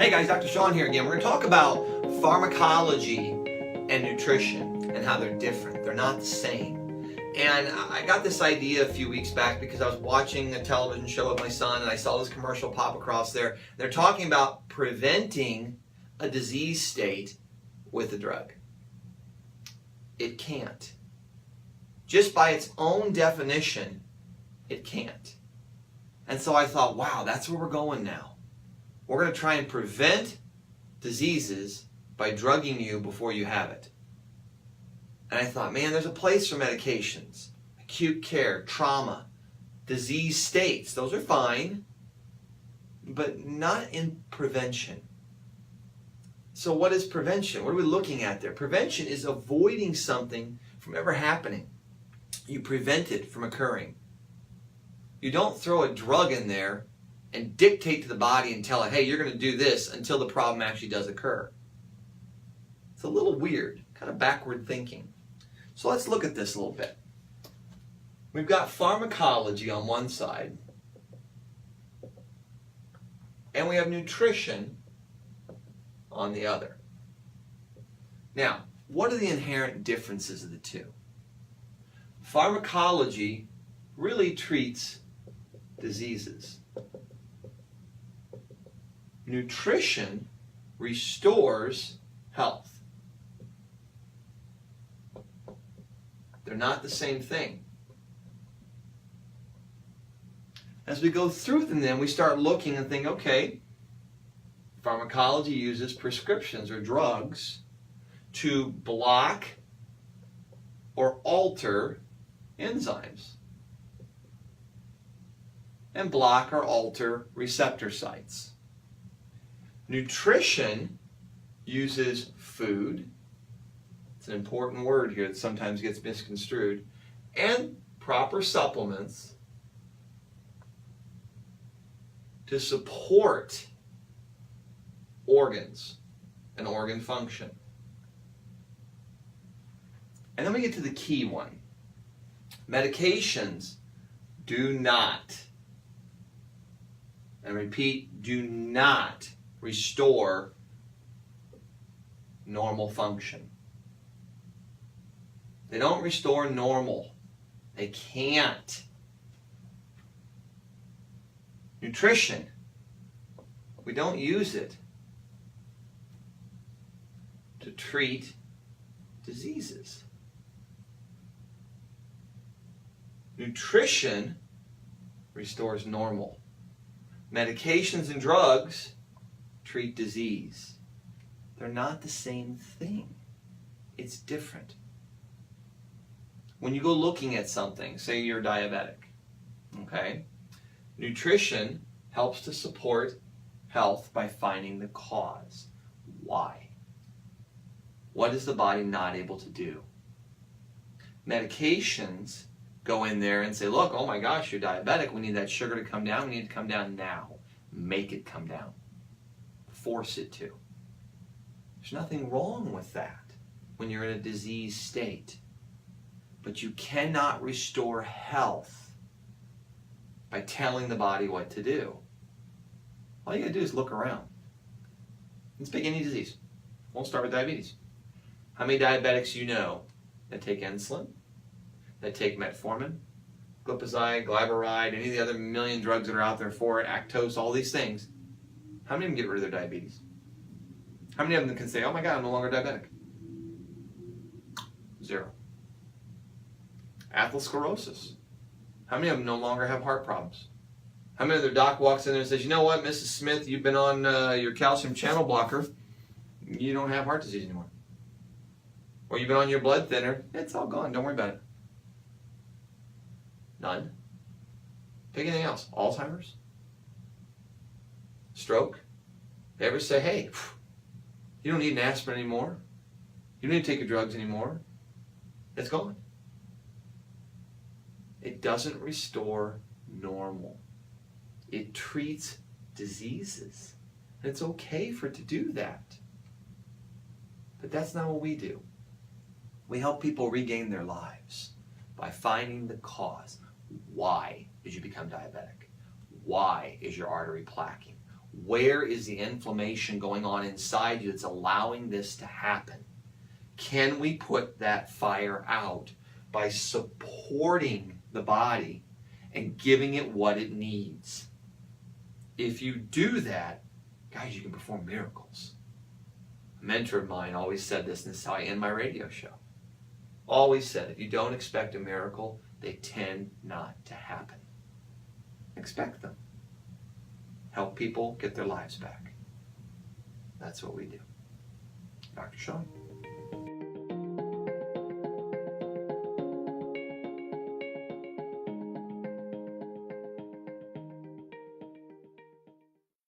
Hey guys, Dr. Sean here again. We're going to talk about pharmacology and nutrition and how they're different. They're not the same. And I got this idea a few weeks back because I was watching a television show with my son and I saw this commercial pop across there. They're talking about preventing a disease state with a drug. It can't. Just by its own definition, it can't. And so I thought, wow, that's where we're going now. We're going to try and prevent diseases by drugging you before you have it. And I thought, man, there's a place for medications, acute care, trauma, disease states. Those are fine, but not in prevention. So what is prevention? What are we looking at there? Prevention is avoiding something from ever happening. You prevent it from occurring. You don't throw a drug in there and dictate to the body and tell it, hey, you're going to do this until the problem actually does occur. It's a little weird, kind of backward thinking. So let's look at this a little bit. We've got pharmacology on one side, and we have nutrition on the other. Now, what are the inherent differences of the two? Pharmacology really treats diseases. Nutrition restores health. They're not the same thing. As we go through them then, we start looking and think, okay, pharmacology uses prescriptions or drugs to block or alter enzymes and block or alter receptor sites. Nutrition uses food. It's an important word here that sometimes gets misconstrued. And proper supplements to support organs and organ function. And then we get to the key one. Medications do not, and repeat, do not restore normal function. They don't restore normal. They can't. Nutrition, we don't use it to treat diseases. Nutrition restores normal. Medications and drugs treat disease. They're not the same thing. It's different. When you go looking at something, say you're diabetic, okay? Nutrition helps to support health by finding the cause. Why? What is the body not able to do? Medications go in there and say, look, oh my gosh, you're diabetic. We need that sugar to come down. We need it to come down now. Make it come down. Force it to. There's nothing wrong with that when you're in a disease state. But you cannot restore health by telling the body what to do. All you gotta do is look around. Let's pick any disease. We'll start with diabetes. How many diabetics you know that take insulin, that take metformin, glipizide, glyburide, any of the other million drugs that are out there for it, Actose, all these things? How many of them get rid of their diabetes? How many of them can say, oh my God, I'm no longer diabetic? 0. Atherosclerosis. How many of them no longer have heart problems? How many of their doc walks in there and says, you know what, Mrs. Smith, you've been on your calcium channel blocker. You don't have heart disease anymore. Or you've been on your blood thinner. It's all gone. Don't worry about it. None. Pick anything else. Alzheimer's? Stroke? They ever say, hey, you don't need an aspirin anymore. You don't need to take your drugs anymore. It's gone. It doesn't restore normal. It treats diseases. And it's okay for it to do that. But that's not what we do. We help people regain their lives by finding the cause. Why did you become diabetic? Why is your artery plaquing? Where is the inflammation going on inside you that's allowing this to happen? Can we put that fire out by supporting the body and giving it what it needs? If you do that, guys, you can perform miracles. A mentor of mine always said this, and this is how I end my radio show. Always said, if you don't expect a miracle, they tend not to happen. Expect them. Help people get their lives back. That's what we do. Dr. Sean.